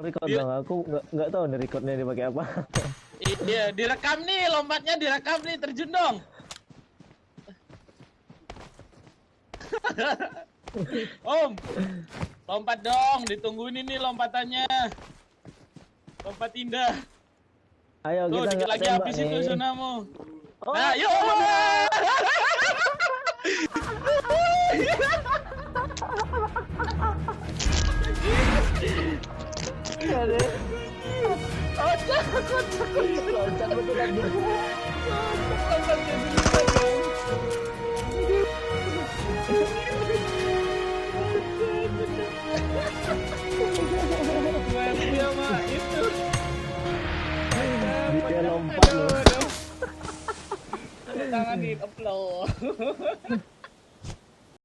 Record dong, aku nggak tahu nih recordnya dipakai apa. Iya, direkam nih, lompatnya direkam nih, terjun dong. Om, lompat dong, ditungguin ini lompatannya. Lompat indah. Ayo Tuh, kita dikit nggak lagi tembak habis nih. itu zonamu. Oh. Nah, yuk. Iya deh. Kocak betul kan. Dia mah itu. Dia lompat loh. Tangan di upload.